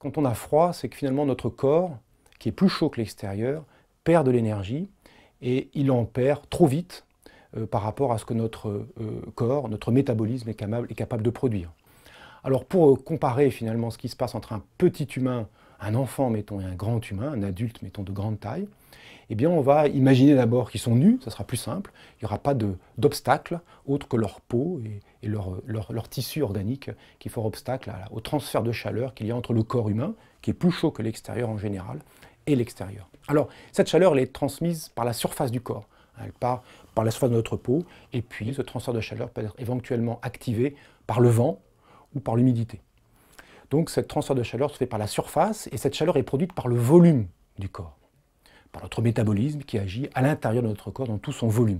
Quand on a froid, c'est que finalement notre corps, qui est plus chaud que l'extérieur, perd de l'énergie et il en perd trop vite par rapport à ce que notre corps, notre métabolisme est capable de produire. Alors pour comparer finalement ce qui se passe entre un petit humain, un enfant mettons, et un grand humain, un adulte mettons de grande taille, eh bien on va imaginer d'abord qu'ils sont nus, ça sera plus simple, il n'y aura pas d'obstacle autre que leur peau et leur tissu organique qui font obstacle au transfert de chaleur qu'il y a entre le corps humain, qui est plus chaud que l'extérieur en général, et l'extérieur. Alors cette chaleur elle est transmise par la surface du corps, elle part par la surface de notre peau, et puis ce transfert de chaleur peut être éventuellement activé par le vent ou par l'humidité. Donc ce transfert de chaleur se fait par la surface, et cette chaleur est produite par le volume du corps, par notre métabolisme qui agit à l'intérieur de notre corps dans tout son volume.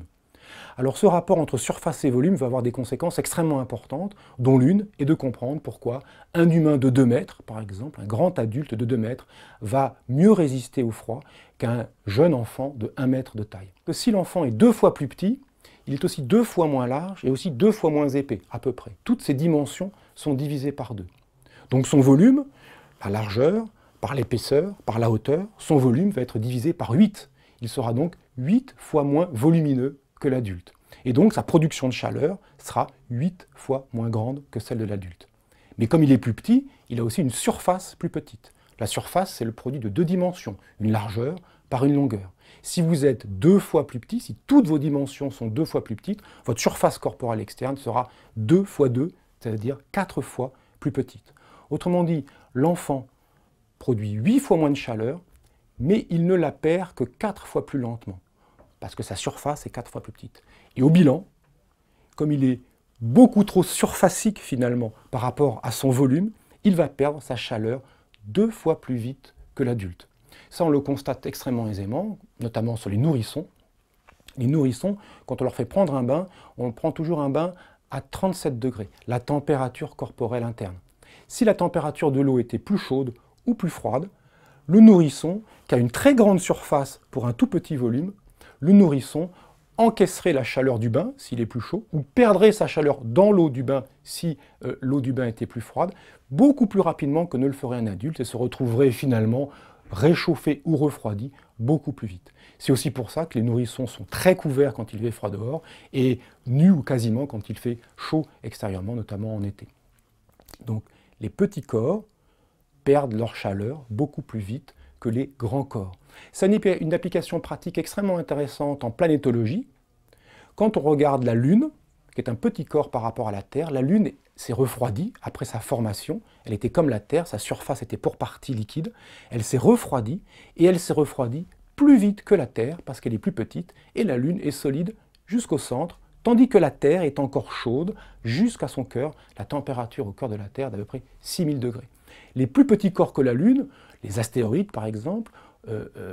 Alors ce rapport entre surface et volume va avoir des conséquences extrêmement importantes, dont l'une est de comprendre pourquoi un humain de 2 mètres, par exemple, un grand adulte de 2 mètres, va mieux résister au froid qu'un jeune enfant de 1 mètre de taille. Si l'enfant est 2 fois plus petit, il est aussi 2 fois moins large et aussi 2 fois moins épais, à peu près. Toutes ces dimensions sont divisées par 2. Donc son volume, la largeur, par l'épaisseur, par la hauteur, son volume va être divisé par 8. Il sera donc 8 fois moins volumineux que l'adulte. Et donc sa production de chaleur sera 8 fois moins grande que celle de l'adulte. Mais comme il est plus petit, il a aussi une surface plus petite. La surface, c'est le produit de 2 dimensions, une largeur par une longueur. Si vous êtes 2 fois plus petit, si toutes vos dimensions sont 2 fois plus petites, votre surface corporelle externe sera 2 fois 2, c'est-à-dire 4 fois plus petite. Autrement dit, l'enfant produit 8 fois moins de chaleur, mais il ne la perd que 4 fois plus lentement, parce que sa surface est 4 fois plus petite. Et au bilan, comme il est beaucoup trop surfacique finalement par rapport à son volume, il va perdre sa chaleur 2 fois plus vite que l'adulte. Ça, on le constate extrêmement aisément, notamment sur les nourrissons. Les nourrissons, quand on leur fait prendre un bain, on prend toujours un bain à 37 degrés, la température corporelle interne. Si la température de l'eau était plus chaude ou plus froide, le nourrisson, qui a une très grande surface pour un tout petit volume, le nourrisson encaisserait la chaleur du bain s'il est plus chaud, ou perdrait sa chaleur dans l'eau du bain si l'eau du bain était plus froide, beaucoup plus rapidement que ne le ferait un adulte, et se retrouverait finalement réchauffé ou refroidi beaucoup plus vite. C'est aussi pour ça que les nourrissons sont très couverts quand il fait froid dehors, et nus ou quasiment quand il fait chaud extérieurement, notamment en été. Donc les petits corps perdent leur chaleur beaucoup plus vite que les grands corps. C'est une application pratique extrêmement intéressante en planétologie. Quand on regarde la Lune, qui est un petit corps par rapport à la Terre, la Lune s'est refroidie après sa formation. Elle était comme la Terre, sa surface était pour partie liquide. Elle s'est refroidie, et elle s'est refroidie plus vite que la Terre, parce qu'elle est plus petite, et la Lune est solide jusqu'au centre, tandis que la Terre est encore chaude jusqu'à son cœur. La température au cœur de la Terre d'à peu près 6000 degrés. Les plus petits corps que la Lune, les astéroïdes par exemple,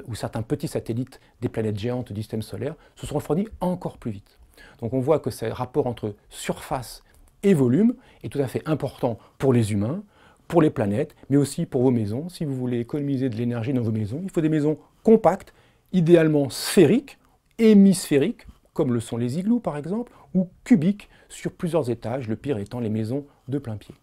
ou certains petits satellites des planètes géantes du système solaire, se sont refroidis encore plus vite. Donc on voit que ce rapport entre surface et volume est tout à fait important pour les humains, pour les planètes, mais aussi pour vos maisons. Si vous voulez économiser de l'énergie dans vos maisons, il faut des maisons compactes, idéalement sphériques, hémisphériques, comme le sont les igloos par exemple, ou cubiques sur plusieurs étages, le pire étant les maisons de plain-pied.